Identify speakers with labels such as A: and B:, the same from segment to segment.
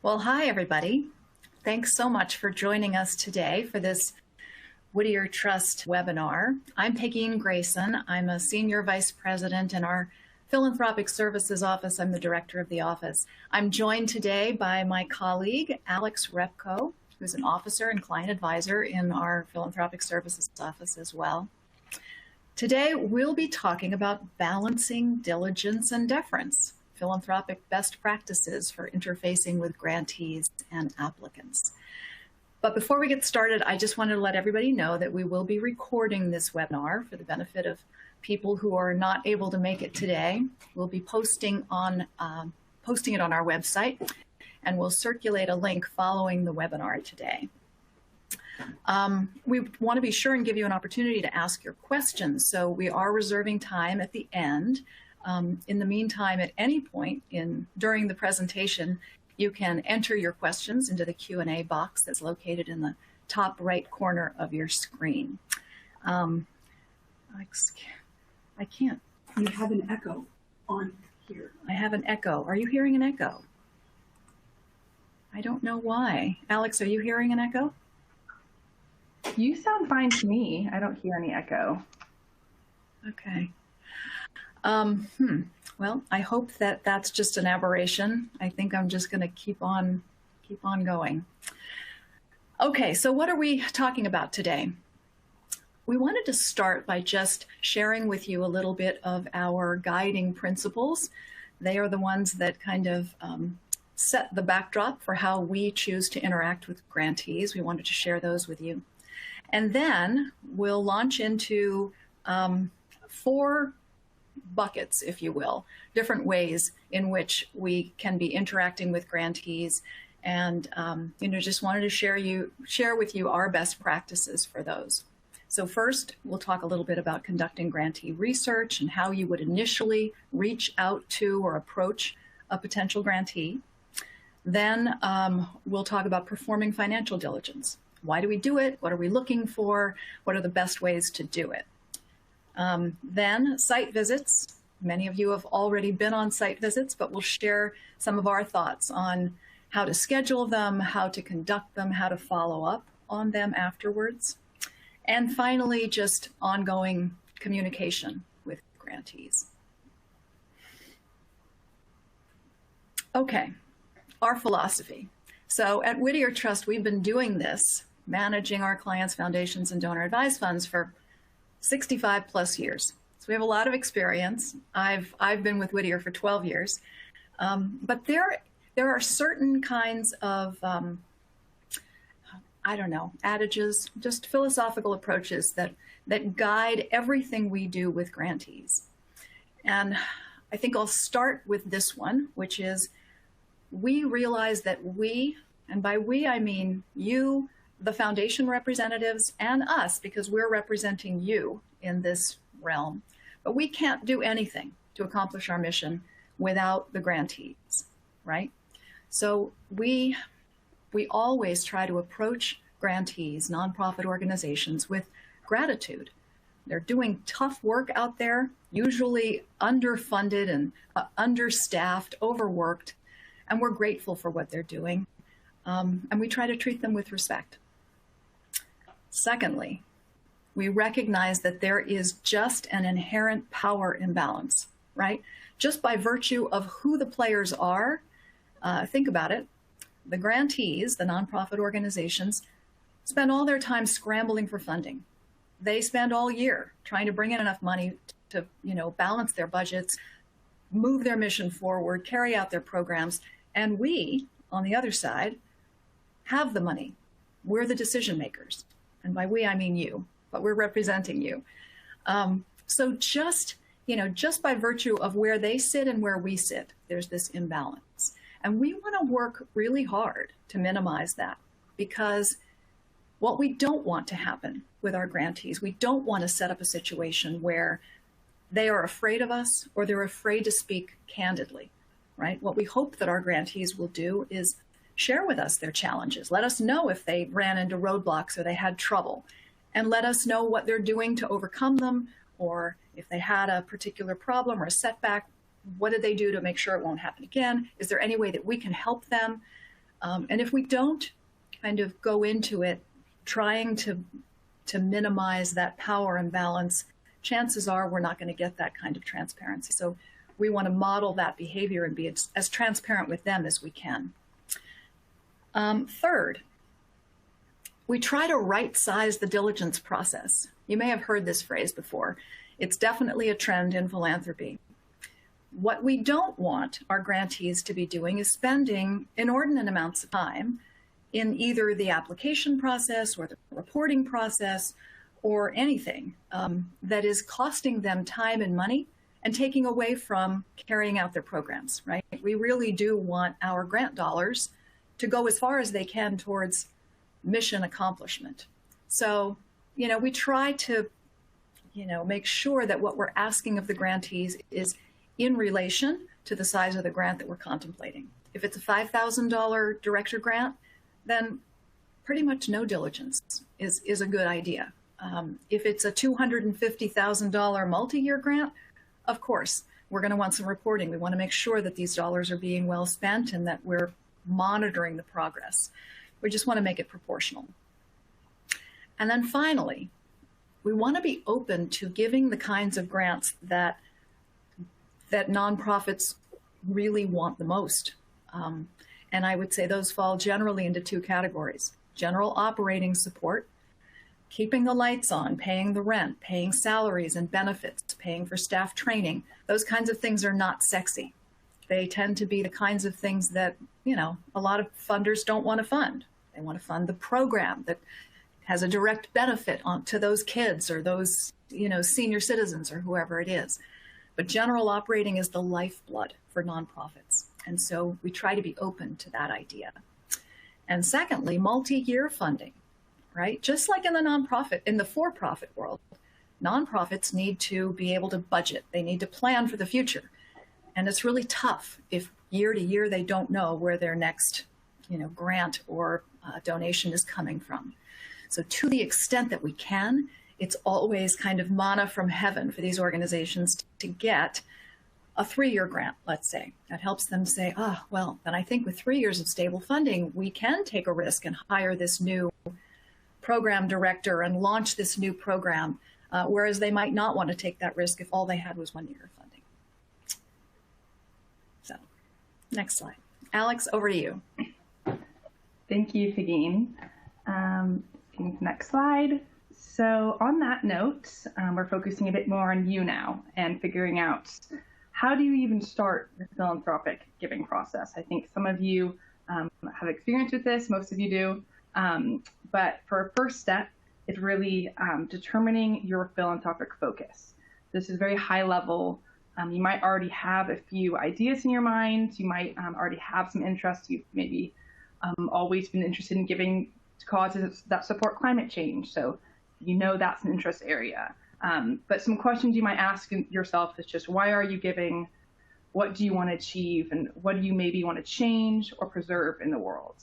A: Well, hi, everybody. Thanks so much for joining us today for this Whittier Trust webinar. I'm Pegine Grayson. I'm a Senior Vice President in our Philanthropic Services Office. I'm the Director of the office. I'm joined today by my colleague, Alex Repko, who's an officer and client advisor in our Philanthropic Services Office as well. Today, we'll be talking about balancing diligence and deference, philanthropic best practices for interfacing with grantees and applicants. But before we get started, I just wanted to let everybody know that we will be recording this webinar for the benefit of people who are not able to make it today. We'll be posting it on our website, and we'll circulate a link following the webinar today. We want to be sure and give you an opportunity to ask your questions, so we are reserving time at the end. In the meantime, at any point during the presentation, you can enter your questions into the Q&A box that's located in the top right corner of your screen. Alex, I can't.
B: You have an echo on here.
A: I have an echo. Are you hearing an echo? I don't know why. Alex, are you hearing an echo?
C: You sound fine to me. I don't hear any echo.
A: Okay. Well, I hope that that's just an aberration. I think I'm just going to keep on going. Okay, so what are we talking about today? We wanted to start by just sharing with you a little bit of our guiding principles. They are the ones that kind of set the backdrop for how we choose to interact with grantees. We wanted to share those with you. And then we'll launch into 4 buckets, if you will, different ways in which we can be interacting with grantees, and just wanted to share with you our best practices for those. So first, we'll talk a little bit about conducting grantee research and how you would initially reach out to or approach a potential grantee. Then we'll talk about performing financial diligence. Why do we do it? What are we looking for? What are the best ways to do it? Then site visits. Many of you have already been on site visits, but we'll share some of our thoughts on how to schedule them, how to conduct them, how to follow up on them afterwards. And finally, just ongoing communication with grantees. Okay, our philosophy. So at Whittier Trust, we've been doing this, managing our clients' foundations and donor advised funds for 65 plus years. So we have a lot of experience. I've been with Whittier for 12 years. But there are certain kinds of, adages, just philosophical approaches that guide everything we do with grantees. And I think I'll start with this one, which is we realize that we, and by we I mean you, the foundation representatives, and us, because we're representing you in this realm. But we can't do anything to accomplish our mission without the grantees, right? So we always try to approach grantees, nonprofit organizations, with gratitude. They're doing tough work out there, usually underfunded and understaffed, overworked, and we're grateful for what they're doing. And we try to treat them with respect. Secondly, we recognize that there is just an inherent power imbalance, right? Just by virtue of who the players are, think about it. The grantees, the nonprofit organizations, spend all their time scrambling for funding. They spend all year trying to bring in enough money to, balance their budgets, move their mission forward, carry out their programs. And we, on the other side, have the money. We're the decision makers. And by we, I mean you, but we're representing you. So just by virtue of where they sit and where we sit, there's this imbalance. And we want to work really hard to minimize that, because what we don't want to happen with our grantees, we don't want to set up a situation where they are afraid of us or they're afraid to speak candidly, right? What we hope that our grantees will do is share with us their challenges. Let us know if they ran into roadblocks or they had trouble, and let us know what they're doing to overcome them, or if they had a particular problem or a setback, what did they do to make sure it won't happen again? Is there any way that we can help them? And if we don't kind of go into it trying to minimize that power imbalance, chances are we're not going to get that kind of transparency. So we want to model that behavior and be as transparent with them as we can. Third, we try to right-size the diligence process. You may have heard this phrase before. It's definitely a trend in philanthropy. What we don't want our grantees to be doing is spending inordinate amounts of time in either the application process or the reporting process or anything that is costing them time and money and taking away from carrying out their programs, right? We really do want our grant dollars to go as far as they can towards mission accomplishment. So, we try to, make sure that what we're asking of the grantees is in relation to the size of the grant that we're contemplating. If it's a $5,000 director grant, then pretty much no diligence is a good idea. If it's a $250,000 multi-year grant, of course, we're going to want some reporting. We want to make sure that these dollars are being well spent and that we're monitoring the progress. We just want to make it proportional. And then finally, we want to be open to giving the kinds of grants that nonprofits really want the most. And I would say those fall generally into two categories: general operating support, keeping the lights on, paying the rent, paying salaries and benefits, paying for staff training. Those kinds of things are not sexy. They tend to be the kinds of things that, a lot of funders don't want to fund. They want to fund the program that has a direct benefit to those kids or those, senior citizens or whoever it is. But general operating is the lifeblood for nonprofits. And so we try to be open to that idea. And secondly, multi-year funding, right? Just like in the for-profit world, nonprofits need to be able to budget. They need to plan for the future. And it's really tough if year to year they don't know where their next, grant or donation is coming from. So to the extent that we can, it's always kind of manna from heaven for these organizations to get a 3-year grant, let's say. That helps them say, then I think with 3 years of stable funding, we can take a risk and hire this new program director and launch this new program, whereas they might not want to take that risk if all they had was 1 year of funding. So, next slide. Alex, over to you.
C: Thank you, Pegine. Next slide. So on that note, we're focusing a bit more on you now and figuring out how do you even start the philanthropic giving process. I think some of you have experience with this, most of you do. But for a first step, it's really determining your philanthropic focus. This is very high level. You might already have a few ideas in your mind. You might already have some interests. You've maybe always been interested in giving to causes that support climate change. So that's an interest area. But some questions you might ask yourself is just, why are you giving? What do you want to achieve? And what do you maybe want to change or preserve in the world?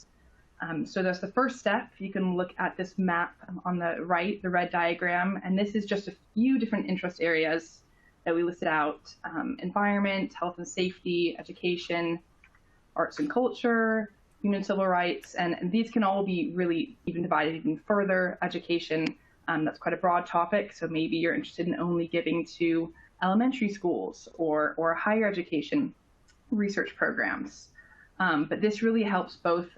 C: So that's the first step. You can look at this map on the right, the red diagram, and this is just a few different interest areas that we listed out: environment, health and safety, education, arts and culture, human and civil rights, and these can all be really even divided even further. Education, that's quite a broad topic, so maybe you're interested in only giving to elementary schools or higher education research programs. But this really helps both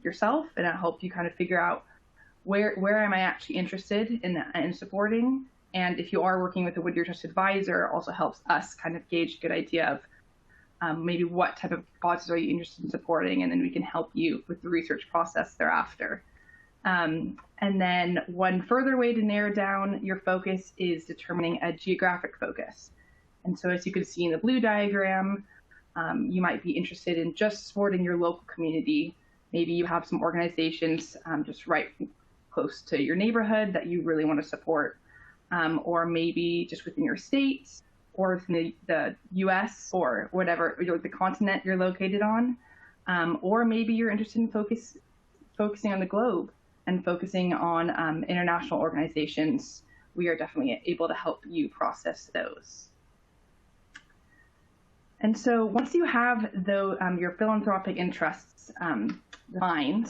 C: yourself, and it helps you kind of figure out where am I actually interested in supporting. And if you are working with a Whittier Trust advisor, also helps us kind of gauge a good idea of maybe what type of causes are you interested in supporting, and then we can help you with the research process thereafter. And then one further way to narrow down your focus is determining a geographic focus. And so as you can see in the blue diagram, you might be interested in just supporting your local community. Maybe you have some organizations just right close to your neighborhood that you really want to support, or maybe just within your state or within the US or whatever, the continent you're located on. Or maybe you're interested in focusing on the globe and focusing on international organizations. We are definitely able to help you process those. And so once you have your philanthropic interests defined,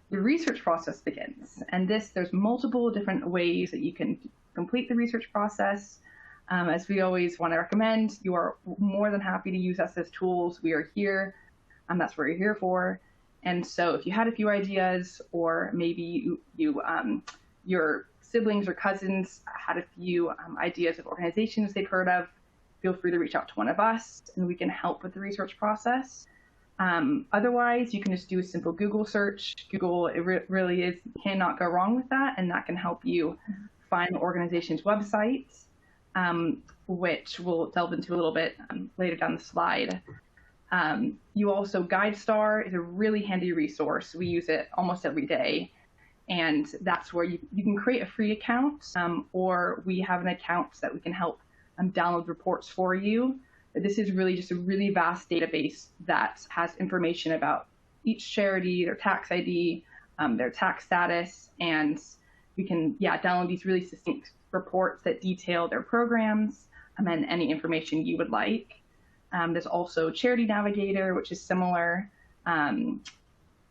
C: the research process begins. And there's multiple different ways that you can complete the research process. As we always want to recommend, you are more than happy to use us as tools. We are here, and that's what we're here for. And so if you had a few ideas, or maybe your siblings or cousins had a few ideas of organizations they've heard of, feel free to reach out to one of us and we can help with the research process. Otherwise, you can just do a simple Google search. Google, really cannot go wrong with that, and that can help you find the organization's website, which we'll delve into a little bit later down the slide. You also, GuideStar is a really handy resource. We use it almost every day. And that's where you can create a free account, or we have an account that we can help download reports for you. This is really just a really vast database that has information about each charity, their tax ID, their tax status, and we can download these really succinct reports that detail their programs and any information you would like. There's also Charity Navigator, which is similar. And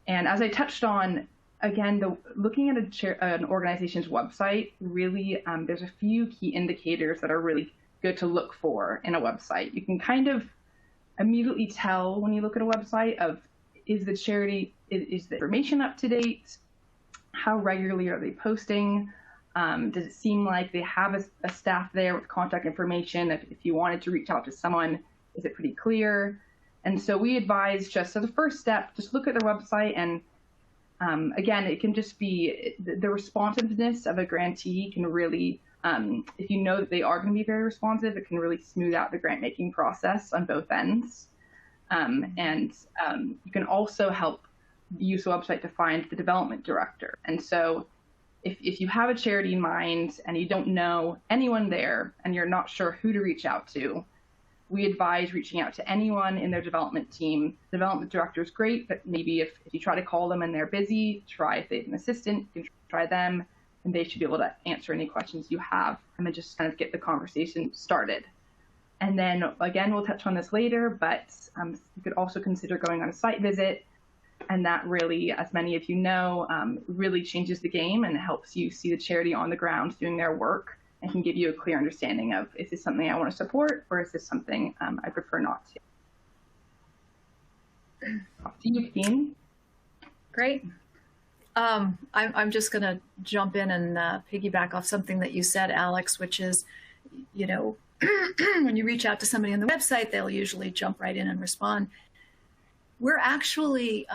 C: as I touched on, again, looking at an organization's website, really, there's a few key indicators that are really good to look for in a website. You can kind of immediately tell when you look at a website of, is the charity, is the information up to date? How regularly are they posting? Does it seem like they have a staff there with contact information? If you wanted to reach out to someone, is it pretty clear? And so we advise, just as a first step, just look at their website. And again, it can just be the responsiveness of a grantee can really, if you know that they are going to be very responsive, it can really smooth out the grant making process on both ends. You can also help use the website to find the development director. And so if you have a charity in mind and you don't know anyone there and you're not sure who to reach out to, we advise reaching out to anyone in their development team. Development director is great, but maybe if you try to call them and they're busy, try if they have an assistant, you can try them, and they should be able to answer any questions you have and then just kind of get the conversation started. And then again, we'll touch on this later, but you could also consider going on a site visit. And that really, as many of you know, really changes the game and helps you see the charity on the ground doing their work, and can give you a clear understanding of, is this something I want to support, or is this something I prefer not to? Off to you, Pegine.
A: Great. I'm just going to jump in and piggyback off something that you said, Alex, which is, when you reach out to somebody on the website, they'll usually jump right in and respond. We're actually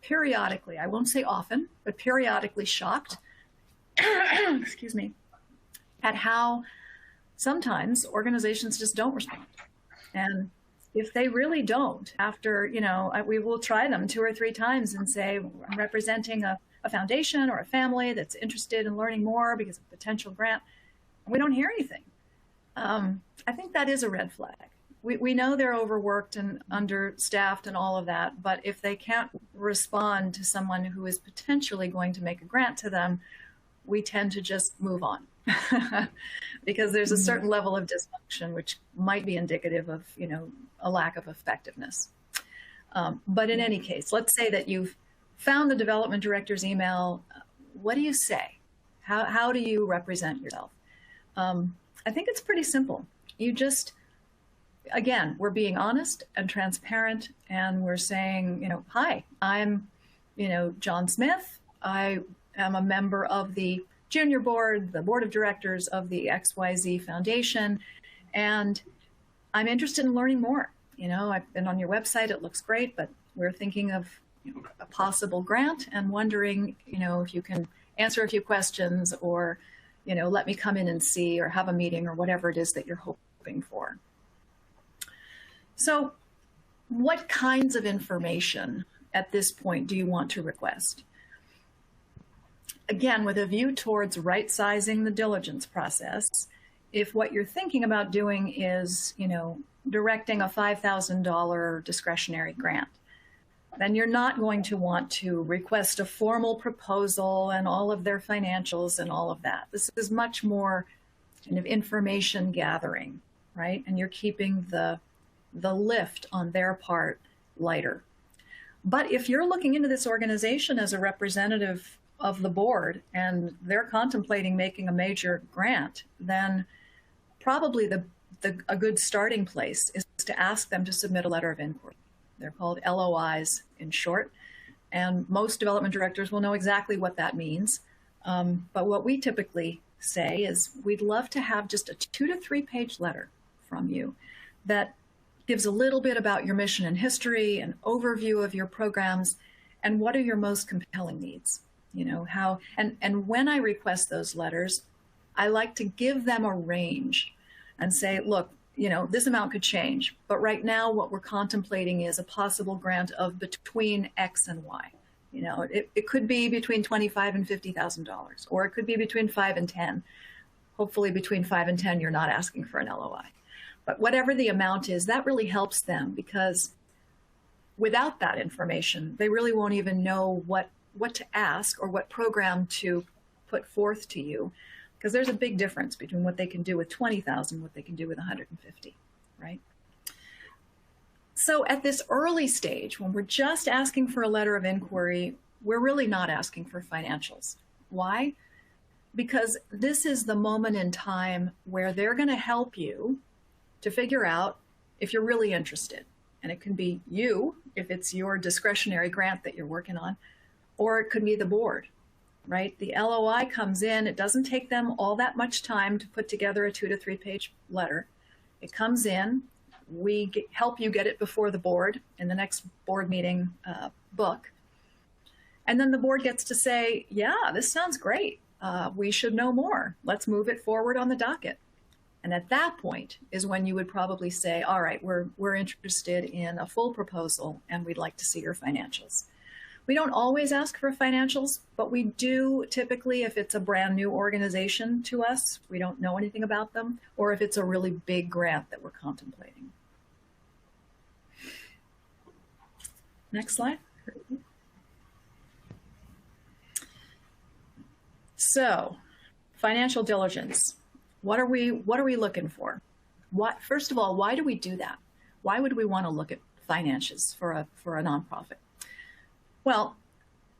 A: periodically, I won't say often, but periodically shocked, excuse me, at how sometimes organizations just don't respond. And if they really don't, after, we will try them 2 or 3 times and say, I'm representing a foundation or a family that's interested in learning more because of potential grant. And we don't hear anything. I think that is a red flag. We know they're overworked and understaffed and all of that, but if they can't respond to someone who is potentially going to make a grant to them, we tend to just move on. Because there's a certain level of dysfunction which might be indicative of, a lack of effectiveness. But in any case, let's say that you've found the development director's email. What do you say? How do you represent yourself? I think it's pretty simple. You just, again, we're being honest and transparent, and we're saying, hi, I'm, John Smith. I am a member of the junior board, the board of directors of the XYZ Foundation, and I'm interested in learning more. I've been on your website, it looks great, but we're thinking of a possible grant and wondering, if you can answer a few questions, or, let me come in and see, or have a meeting, or whatever it is that you're hoping for. So what kinds of information at this point do you want to request? Again, with a view towards right-sizing the diligence process, if what you're thinking about doing is, directing a $5,000 discretionary grant, then you're not going to want to request a formal proposal and all of their financials and all of that. This is much more kind of information gathering, right? And you're keeping the the lift on their part lighter. But if you're looking into this organization as a representative of the board and they're contemplating making a major grant, then probably a good starting place is to ask them to submit a letter of inquiry. They're called LOIs in short, and most development directors will know exactly what that means. But what we typically say is we'd love to have just a 2 to 3 page letter from you that gives a little bit about your mission and history, an overview of your programs, and what are your most compelling needs. You know, how, and when I request those letters, I like to give them a range and say, look, you know, this amount could change, but right now what we're contemplating is a possible grant of between X and Y. You know, it could be between $25,000 and $50,000, or it could be between 5 and 10. Hopefully between 5 and 10, you're not asking for an LOI. But whatever the amount is, that really helps them, because without that information, they really won't even know what to ask or what program to put forth to you, because there's a big difference between what they can do with 20,000 and what they can do with 150, right? So at this early stage, when we're just asking for a letter of inquiry, we're really not asking for financials. Why? Because this is the moment in time where they're going to help you to figure out if you're really interested. And it can be you, if it's your discretionary grant that you're working on, or it could be the board, right? The LOI comes in, it doesn't take them all that much time to put together a 2 to 3 page letter. It comes in, we help you get it before the board in the next board meeting book. And then the board gets to say, yeah, this sounds great. We should know more. Let's move it forward on the docket. And at that point is when you would probably say, all right, we're interested in a full proposal and we'd like to see your financials. We don't always ask for financials, but we do typically if it's a brand new organization to us, we don't know anything about them, or if it's a really big grant that we're contemplating. Next slide. So, financial diligence. What are we looking for? First of all, why do we do that? Why would we want to look at finances for a nonprofit? Well,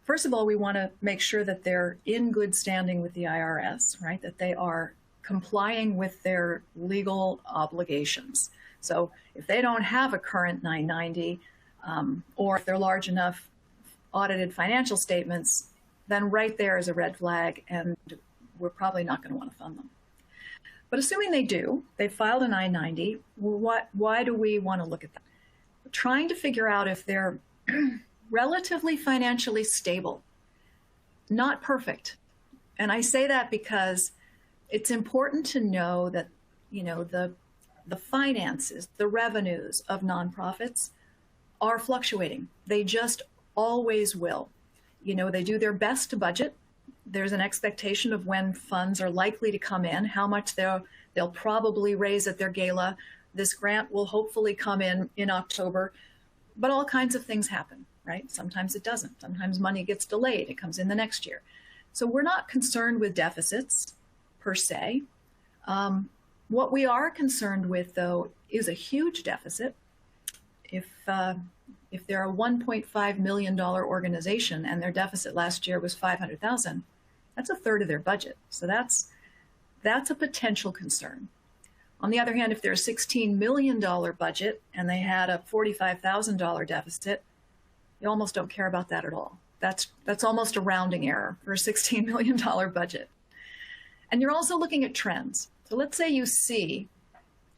A: first of all, we want to make sure that they're in good standing with the IRS, right? That they are complying with their legal obligations. So if they don't have a current 990, or if they're large enough audited financial statements, then right there is a red flag, and we're probably not going to want to fund them. But assuming they do, they filed a 990, why do we want to look at that? We're trying to figure out if they're relatively financially stable, not perfect. And I say that because it's important to know that, you know, the finances, the revenues of nonprofits are fluctuating. They just always will. You know, they do their best to budget. There's an expectation of when funds are likely to come in, how much they'll probably raise at their gala. This grant will hopefully come in October, but all kinds of things happen, right? Sometimes it doesn't. Sometimes money gets delayed. It comes in the next year. So we're not concerned with deficits per se. What we are concerned with, though, is a huge deficit. If they're a $1.5 million organization and their deficit last year was $500,000, that's a third of their budget. So that's a potential concern. On the other hand, if they're a $16 million budget and they had a $45,000 deficit, you almost don't care about that at all. That's almost a rounding error for a $16 million budget. And you're also looking at trends. So let's say you see,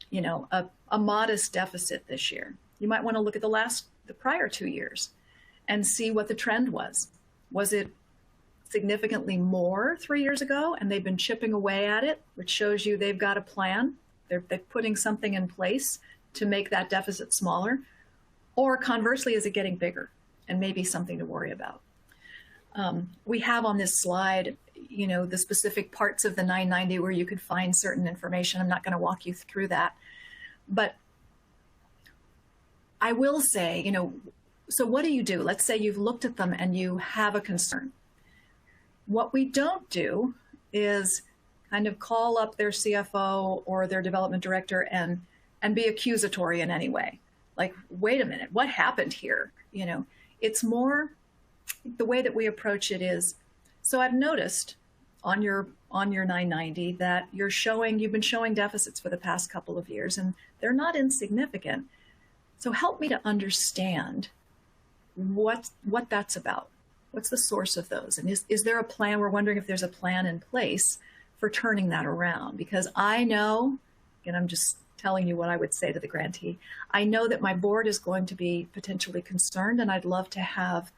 A: you know, a modest deficit this year. You might want to look at the prior 2 years and see what the trend was. Was it significantly more 3 years ago and they've been chipping away at it, which shows you they've got a plan? They're putting something in place to make that deficit smaller? Or conversely, is it getting bigger and maybe something to worry about? We have on this slide, you know, the specific parts of the 990 where you could find certain information. I'm not going to walk you through that. But I will say, you know, so what do? Let's say you've looked at them and you have a concern. What we don't do is kind of call up their CFO or their development director and be accusatory in any way. like, wait a minute, what happened here? You know, it's more the way that we approach it is, so I've noticed on your 990 that you've been showing deficits for the past couple of years, and they're not insignificant. So help me to understand what that's about. What's the source of those? And is there a plan? We're wondering if there's a plan in place for turning that around, because I know, and I'm just telling you what I would say to the grantee, I know that my board is going to be potentially concerned, and I'd love to have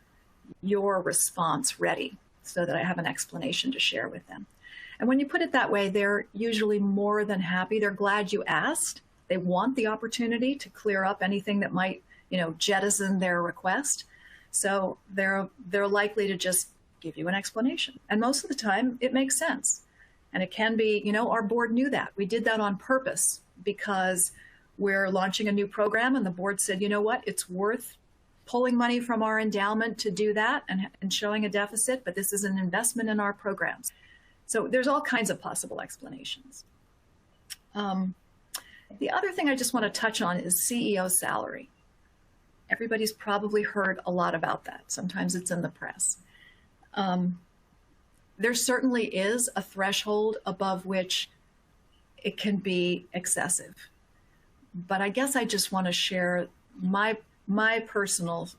A: your response ready so that I have an explanation to share with them. And when you put it that way, they're usually more than happy. They're glad you asked. They want the opportunity to clear up anything that might, jettison their request. So they're likely to just give you an explanation. And most of the time it makes sense. And it can be, our board knew that. We did that on purpose because we're launching a new program, and the board said, you know what, it's worth pulling money from our endowment to do that and showing a deficit, but this is an investment in our programs. So there's all kinds of possible explanations. The other thing I just want to touch on is CEO salary. Everybody's probably heard a lot about that. Sometimes it's in the press. There certainly is a threshold above which it can be excessive. But I guess I just want to share my personal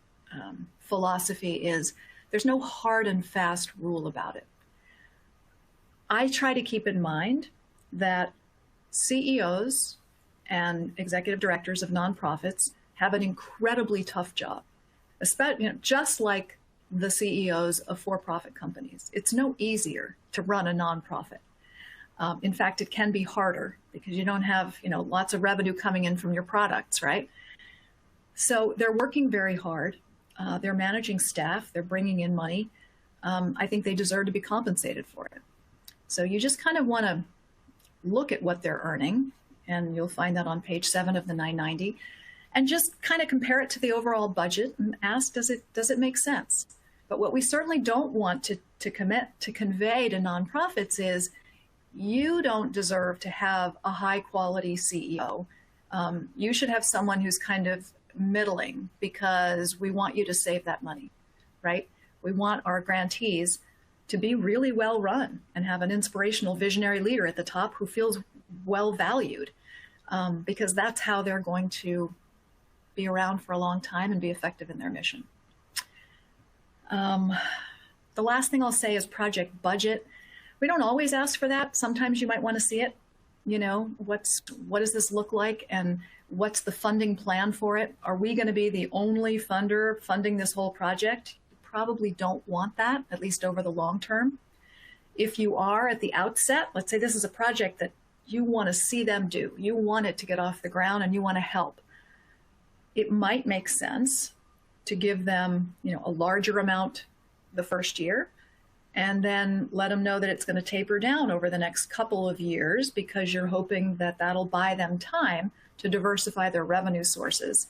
A: philosophy is there's no hard and fast rule about it. I try to keep in mind that CEOs and executive directors of nonprofits have an incredibly tough job, especially, just like the CEOs of for-profit companies. It's no easier to run a nonprofit. In fact, it can be harder because you don't have, lots of revenue coming in from your products, right? So they're working very hard. They're managing staff. They're bringing in money. I think they deserve to be compensated for it. So you just kind of want to look at what they're earning, and you'll find that on page 7 of the 990, and just kind of compare it to the overall budget and ask, does it make sense? But what we certainly don't want to convey to nonprofits is, you don't deserve to have a high quality CEO. You should have someone who's kind of middling, because we want you to save that money, right? We want our grantees to be really well run and have an inspirational visionary leader at the top who feels well valued, because that's how they're going to be around for a long time and be effective in their mission. The last thing I'll say is project budget. We don't always ask for that. Sometimes you might want to see it. What does this look like, and what's the funding plan for it? Are we going to be the only funder funding this whole project? You probably don't want that, at least over the long term. If you are at the outset, let's say this is a project that you want to see them do, you want it to get off the ground and you want to help, it might make sense to give them, a larger amount the first year, and then let them know that it's going to taper down over the next couple of years, because you're hoping that that'll buy them time to diversify their revenue sources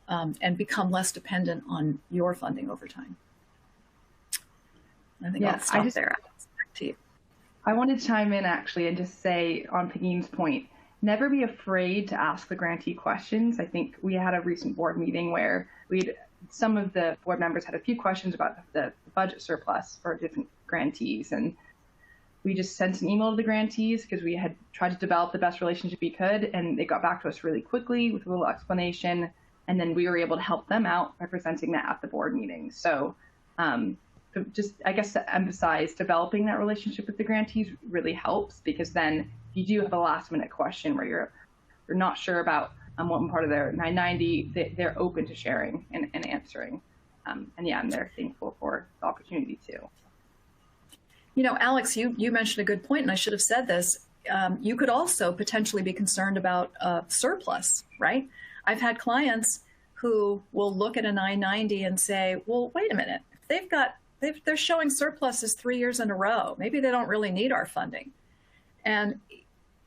A: and become less dependent on your funding over time. I think I'll stop there. Back to you.
C: I want to chime in actually and just say, on Pegine's point, never be afraid to ask the grantee questions. I think we had a recent board meeting where some of the board members had a few questions about the budget surplus for different grantees, and we just sent an email to the grantees because we had tried to develop the best relationship we could, and they got back to us really quickly with a little explanation, and then we were able to help them out by presenting that at the board meeting. So just, I guess, to emphasize, developing that relationship with the grantees really helps, because then if you do have a last minute question where you're not sure about what part of their 990, they're open to sharing and answering. And they're thankful for the opportunity too.
A: Alex, you mentioned a good point, and I should have said this. You could also potentially be concerned about surplus, right? I've had clients who will look at a 990 and say, well, wait a minute, they're showing surpluses 3 years in a row. Maybe they don't really need our funding. And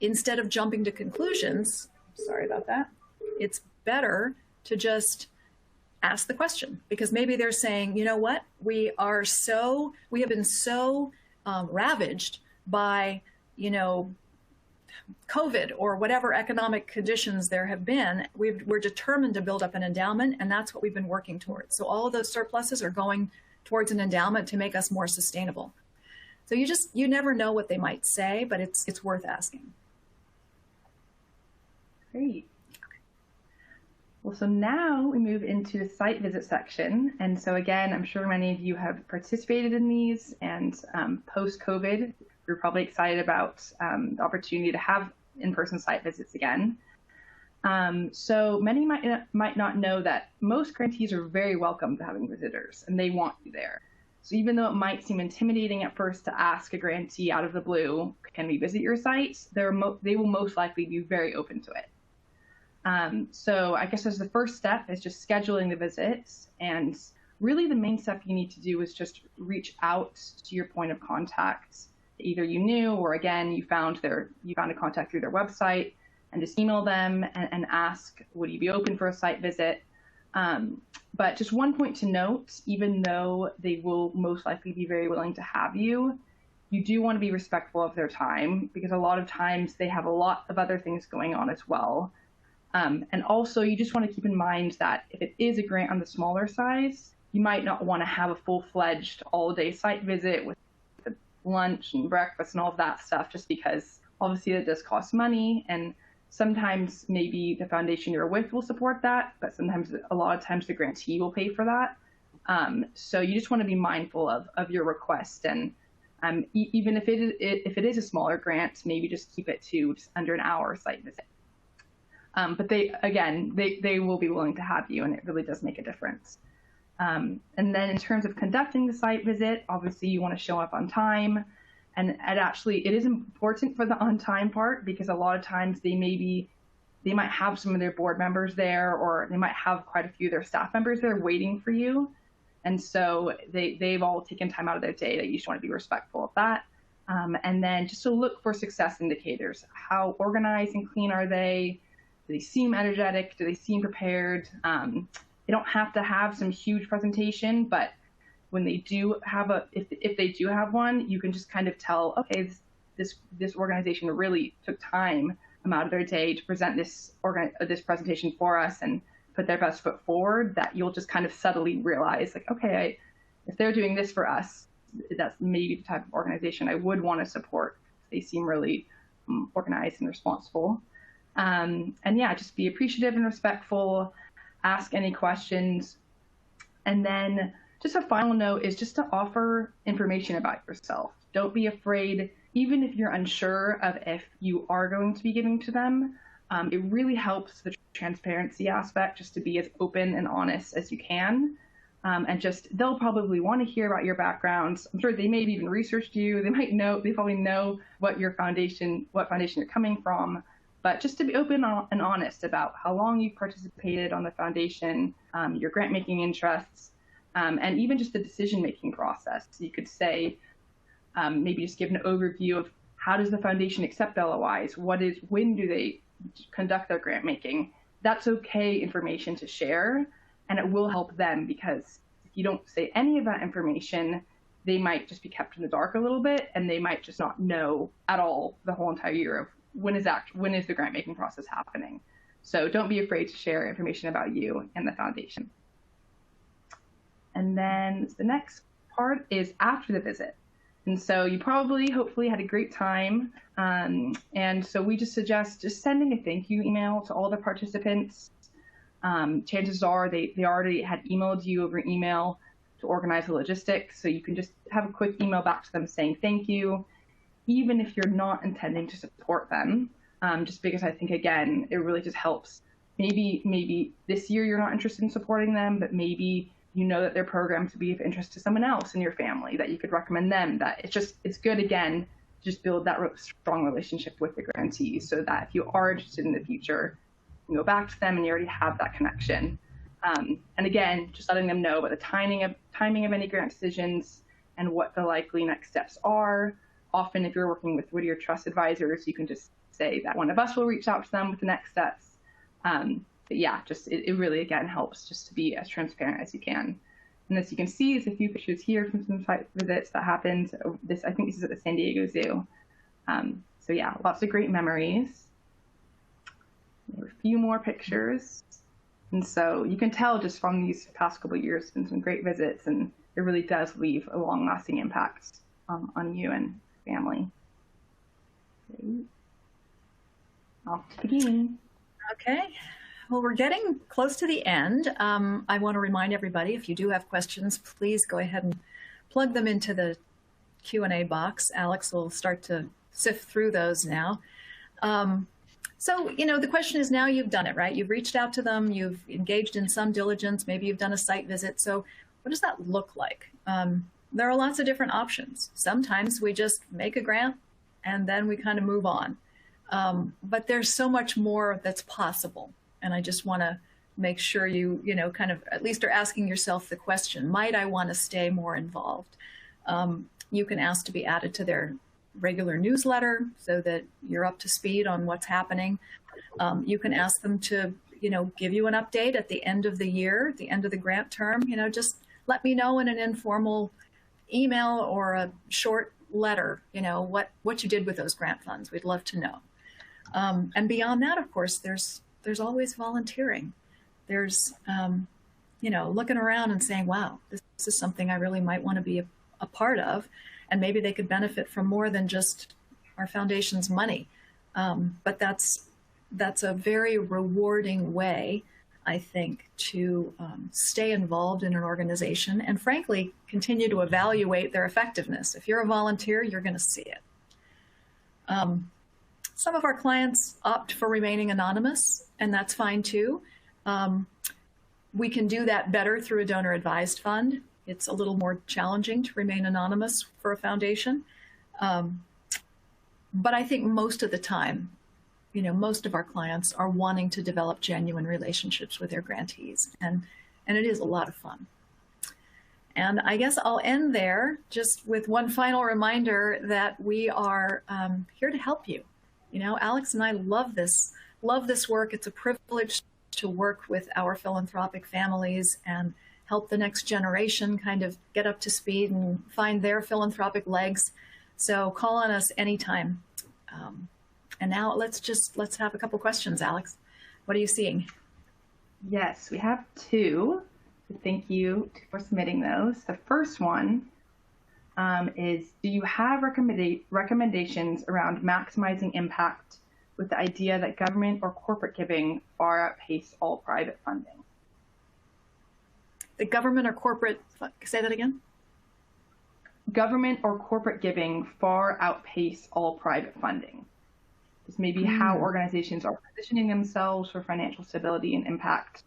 A: instead of jumping to conclusions, sorry about that, it's better to just ask the question, because maybe they're saying, you know what, we have been so ravaged by, COVID or whatever economic conditions there have been, we're determined to build up an endowment, and that's what we've been working towards. So all of those surpluses are going towards an endowment to make us more sustainable. So you never know what they might say, but it's worth asking.
C: Great. Well, so now we move into the site visit section. And so again, I'm sure many of you have participated in these, and post-COVID, we're probably excited about the opportunity to have in-person site visits again. So many might not know that most grantees are very welcome to having visitors, and they want you there. So even though it might seem intimidating at first to ask a grantee out of the blue, can we visit your site? They will most likely be very open to it. So I guess as the first step is just scheduling the visits, and really the main step you need to do is just reach out to your point of contact. Either you knew, or again, you found a contact through their website, and just email them and ask, would you be open for a site visit? But just one point to note, even though they will most likely be very willing to have you, you do want to be respectful of their time, because a lot of times they have a lot of other things going on as well. And also, you just want to keep in mind that if it is a grant on the smaller size, you might not want to have a full-fledged all-day site visit with lunch and breakfast and all of that stuff, just because obviously it does cost money, and sometimes maybe the foundation you're with will support that, but sometimes, a lot of times, the grantee will pay for that. So you just want to be mindful of your request, and even if it is a smaller grant, maybe just keep it to just under an hour site visit. But they will be willing to have you, and it really does make a difference. And then in terms of conducting the site visit, obviously you want to show up on time. And it is important for the on-time part, because a lot of times they might have some of their board members there, or they might have quite a few of their staff members there waiting for you. And so they've all taken time out of their day. That you just want to be respectful of that. And then just to look for success indicators. How organized and clean are they? Do they seem energetic? Do they seem prepared? They don't have to have some huge presentation, but when they do have if they do have one, you can just kind of tell, okay, this organization really took time out of their day to present this presentation for us and put their best foot forward. That you'll just kind of subtly realize, like, okay, if they're doing this for us, that's maybe the type of organization I would want to support. They seem really organized and responsible. And yeah, just be appreciative and respectful, ask any questions. And then just a final note is just to offer information about yourself. Don't be afraid, even if you're unsure of if you are going to be giving to them. It really helps the transparency aspect, just to be as open and honest as you can. And just, they'll probably want to hear about your backgrounds. I'm sure they may have even researched you. They probably know what foundation you're coming from. But just to be open and honest about how long you've participated on the foundation, your grant-making interests, and even just the decision-making process. You could say, maybe just give an overview of how does the foundation accept LOIs? When do they conduct their grant-making? That's okay information to share, and it will help them, because if you don't say any of that information, they might just be kept in the dark a little bit, and they might just not know at all the whole entire year of when is the grant-making process happening. So don't be afraid to share information about you and the foundation. And then the next part is after the visit. And so you hopefully had a great time. And so we just suggest just sending a thank you email to all the participants. Chances are they already had emailed you over email to organize the logistics. So you can just have a quick email back to them saying thank you, even if you're not intending to support them, just because I think, again, it really just helps. Maybe this year you're not interested in supporting them, but maybe you know that their program to be of interest to someone else in your family, that you could recommend them. That it's good, again, to just build that strong relationship with the grantees, so that if you are interested in the future, you go back to them and you already have that connection. And again, just letting them know about the timing of any grant decisions and what the likely next steps are. Often, if you're working with Whittier Trust advisors, you can just say that one of us will reach out to them with the next steps. But yeah, it really, again, helps just to be as transparent as you can. And as you can see, there's a few pictures here from some site visits that happened. I think this is at the San Diego Zoo. So yeah, lots of great memories. There were a few more pictures. And so you can tell just from these past couple of years, it's been some great visits, and it really does leave a long-lasting impact on you and family. Great. Off to begin.
A: Okay. Well, we're getting close to the end. I want to remind everybody, if you do have questions, please go ahead and plug them into the Q&A box. Alex will start to sift through those now. So, the question is, now you've done it, right? You've reached out to them, you've engaged in some diligence, maybe you've done a site visit. So what does that look like? There are lots of different options. Sometimes we just make a grant and then we kind of move on. But there's so much more that's possible. And I just want to make sure you kind of at least are asking yourself the question, might I want to stay more involved? You can ask to be added to their regular newsletter so that you're up to speed on what's happening. You can ask them to, give you an update at the end of the year, the end of the grant term. Just let me know in an informal email or a short letter, what you did with those grant funds. We'd love to know. And beyond that, of course, there's always volunteering. There's, looking around and saying, wow, this is something I really might want to be a part of. And maybe they could benefit from more than just our foundation's money. But that's a very rewarding way, I think, to stay involved in an organization and, frankly, continue to evaluate their effectiveness. If you're a volunteer, you're going to see it. Some of our clients opt for remaining anonymous, and that's fine too. We can do that better through a donor-advised fund. It's a little more challenging to remain anonymous for a foundation. But I think most of the time, most of our clients are wanting to develop genuine relationships with their grantees, and it is a lot of fun. And I guess I'll end there just with one final reminder that we are here to help you. Alex and I love this work. It's a privilege to work with our philanthropic families and help the next generation kind of get up to speed and find their philanthropic legs. So call on us anytime. And now let's have a couple questions, Alex. What are you seeing?
C: Yes, we have two. So thank you for submitting those. The first one is, do you have recommendations around maximizing impact with the idea that government or corporate giving far outpace all private funding?
A: The government or corporate, say that again?
C: Government or corporate giving far outpace all private funding. This may be how organizations are positioning themselves for financial stability and impact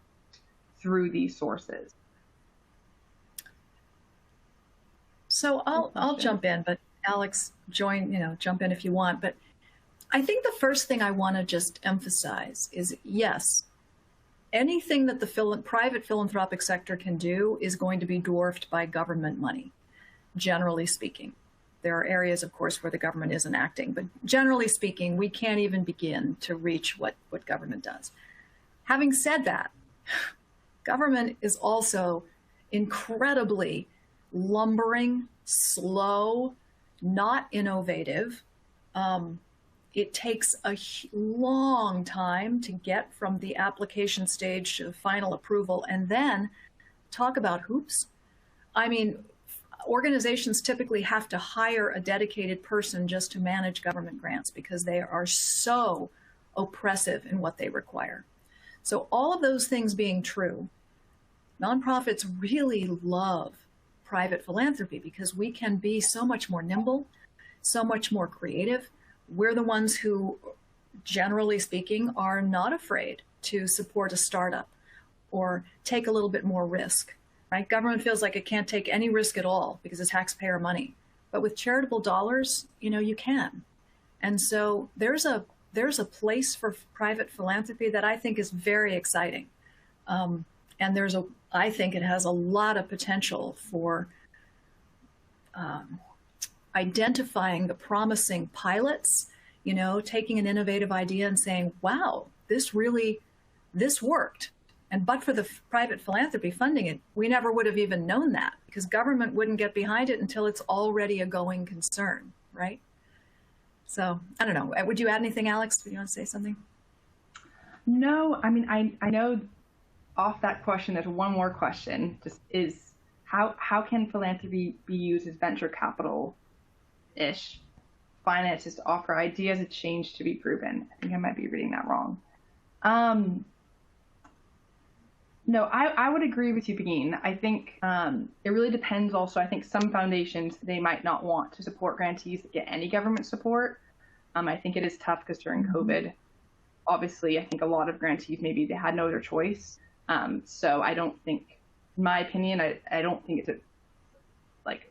C: through these sources.
A: So I'll jump in, but Alex, jump in if you want. But I think the first thing I want to just emphasize is, yes, anything that the private philanthropic sector can do is going to be dwarfed by government money, generally speaking. There are areas, of course, where the government isn't acting, but generally speaking, we can't even begin to reach what government does. Having said that, government is also incredibly lumbering, slow, not innovative. It takes a long time to get from the application stage to final approval, and then talk about hoops. I mean, organizations typically have to hire a dedicated person just to manage government grants because they are so oppressive in what they require. So all of those things being true, nonprofits really love private philanthropy because we can be so much more nimble, so much more creative. We're the ones who, generally speaking, are not afraid to support a startup or take a little bit more risk, right? Government feels like it can't take any risk at all because it's taxpayer money. But with charitable dollars, you can. And so there's a place for private philanthropy that I think is very exciting. And I think it has a lot of potential for identifying the promising pilots, taking an innovative idea and saying, wow, this worked. And but for the private philanthropy funding it, we never would have even known that because government wouldn't get behind it until it's already a going concern, right? So I don't know. Would you add anything, Alex? Do you want to say something?
C: No, I mean, I know off that question, there's one more question, just is how can philanthropy be used as venture capital-ish finances to offer ideas of change to be proven? I think I might be reading that wrong. No, I would agree with you, Pegine. I think it really depends also. I think some foundations, they might not want to support grantees that get any government support. I think it is tough because during COVID, obviously, I think a lot of grantees, maybe they had no other choice. So I don't think, in my opinion, I don't think it's a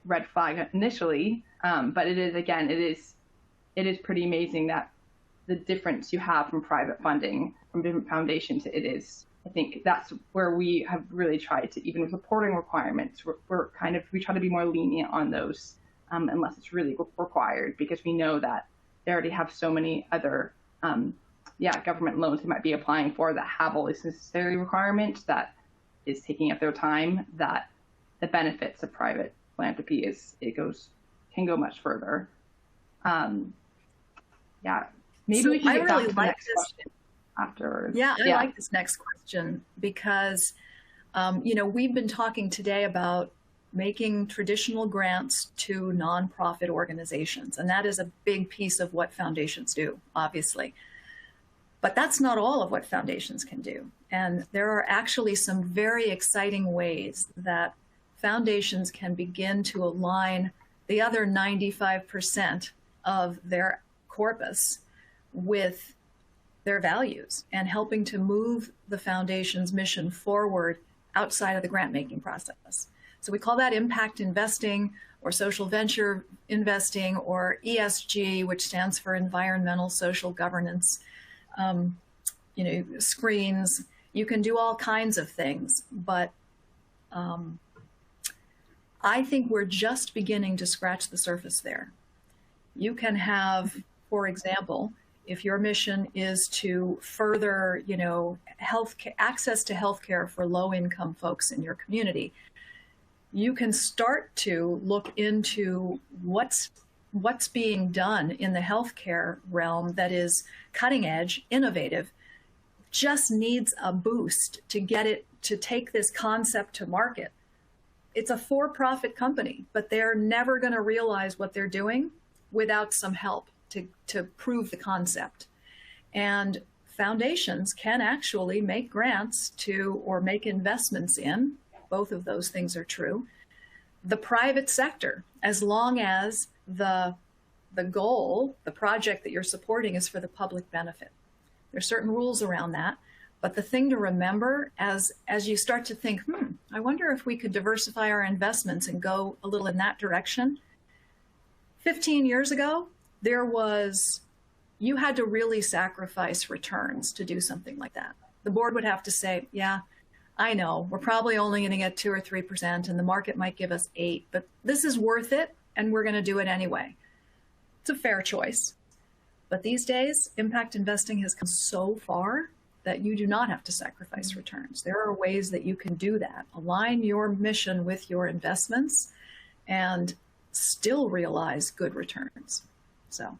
C: red flag initially. But it is, again, it is pretty amazing that the difference you have from private funding from different foundations, it is. I think that's where we have really tried to, even with reporting requirements, we try to be more lenient on those unless it's really required, because we know that they already have so many other government loans they might be applying for that have all these necessary requirements that is taking up their time, that the benefits of private philanthropy can go much further. Maybe
A: So
C: we can
A: I
C: get back
A: really
C: to the
A: like
C: next
A: this.
C: question afterwards.
A: Yeah, I like this next question because, we've been talking today about making traditional grants to nonprofit organizations, and that is a big piece of what foundations do, obviously. But that's not all of what foundations can do. And there are actually some very exciting ways that foundations can begin to align the other 95% of their corpus with their values and helping to move the foundation's mission forward outside of the grant-making process. So we call that impact investing or social venture investing or ESG, which stands for environmental social governance. Screens. You can do all kinds of things, but I think we're just beginning to scratch the surface there. You can have, for example, if your mission is to further, access to healthcare for low-income folks in your community, you can start to look into what's being done in the healthcare realm that is cutting edge, innovative, just needs a boost to get it to take this concept to market. It's a for-profit company, but they're never going to realize what they're doing without some help to prove the concept. And foundations can actually make grants to or make investments in, both of those things are true, the private sector, as long as the goal, the project that you're supporting is for the public benefit. There's certain rules around that. But the thing to remember as you start to think, I wonder if we could diversify our investments and go a little in that direction. 15 years ago, you had to really sacrifice returns to do something like that. The board would have to say, yeah, I know, we're probably only going to get 2 or 3% and the market might give us 8, but this is worth it and we're going to do it anyway. It's a fair choice. But these days, impact investing has come so far that you do not have to sacrifice returns. There are ways that you can do that. Align your mission with your investments and still realize good returns. So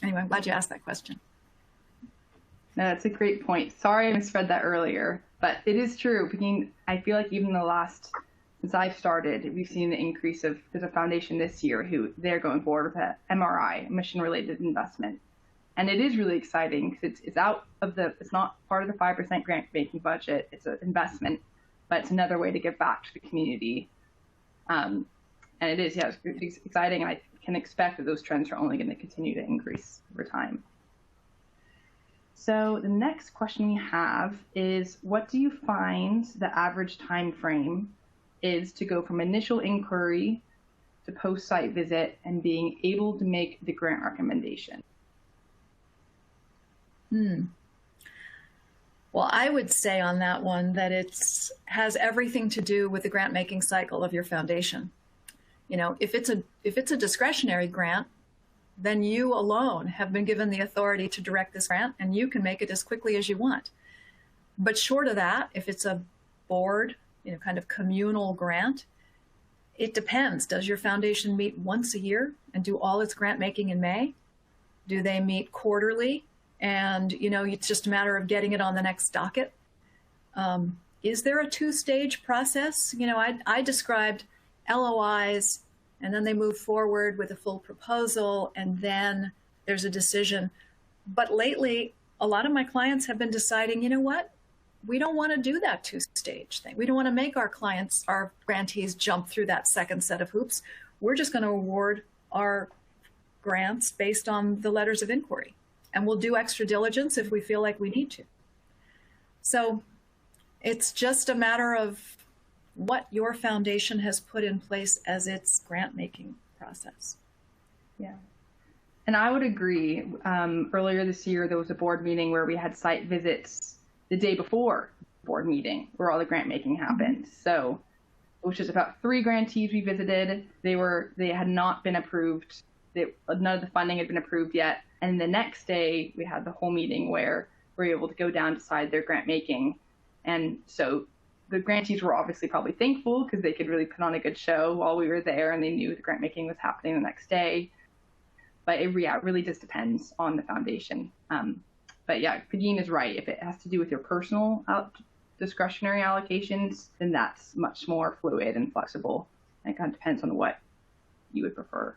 A: anyway, I'm glad you asked that question.
C: No, that's a great point. Sorry I misread that earlier, but it is true. I feel like even since I've started, we've seen the increase there's a foundation this year who they're going forward with an MRI, mission-related investment. And it is really exciting because it's not part of the 5% grant making budget. It's an investment, but it's another way to give back to the community. And it is, it's exciting. And I can expect that those trends are only going to continue to increase over time. So the next question we have is, what do you find the average time frame is to go from initial inquiry to post-site visit and being able to make the grant recommendation?
A: Well, I would say on that one that has everything to do with the grant making cycle of your foundation. If it's a discretionary grant, then you alone have been given the authority to direct this grant and you can make it as quickly as you want. But short of that, if it's a board, kind of communal grant, it depends. Does your foundation meet once a year and do all its grant making in May? Do they meet quarterly? And, it's just a matter of getting it on the next docket. Is there a two-stage process? I described LOIs, and then they move forward with a full proposal, and then there's a decision. But lately, a lot of my clients have been deciding, what? We don't want to do that two-stage thing. We don't want to make our grantees jump through that second set of hoops. We're just going to award our grants based on the letters of inquiry. And we'll do extra diligence if we feel like we need to. So it's just a matter of what your foundation has put in place as its grant-making process.
C: Yeah. And I would agree. Earlier this year, there was a board meeting where we had site visits the day before the board meeting where all the grant making happened. So it was just about 3 grantees we visited. They had not been approved. None of the funding had been approved yet. And the next day we had the whole meeting where we were able to go down and decide their grant making. And so the grantees were obviously probably thankful because they could really put on a good show while we were there, and they knew the grant making was happening the next day. But it really just depends on the foundation. But yeah, Pegine is right. If it has to do with your personal discretionary allocations, then that's much more fluid and flexible. And it kind of depends on what you would prefer.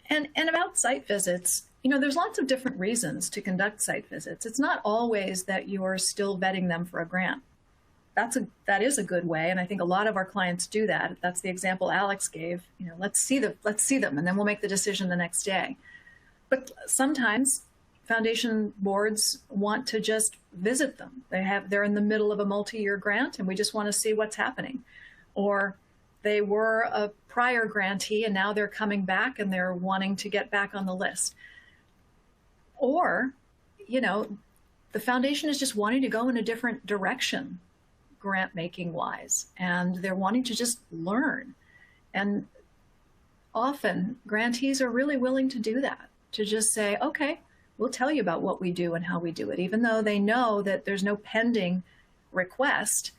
A: And about site visits, there's lots of different reasons to conduct site visits. It's not always that you're still vetting them for a grant. That is a good way, and I think a lot of our clients do that. That's the example Alex gave. Let's see them, and then we'll make the decision the next day. But sometimes foundation boards want to just visit them. They're in the middle of a multi-year grant, and we just want to see what's happening. Or they were a prior grantee, and now they're coming back, and they're wanting to get back on the list. Or, the foundation is just wanting to go in a different direction, grant making wise, and they're wanting to just learn. And often grantees are really willing to do that, to just say, okay, we'll tell you about what we do and how we do it, even though they know that there's no pending request.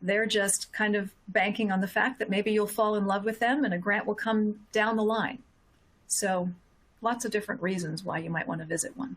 A: They're just kind of banking on the fact that maybe you'll fall in love with them and a grant will come down the line. So lots of different reasons why you might want to visit one.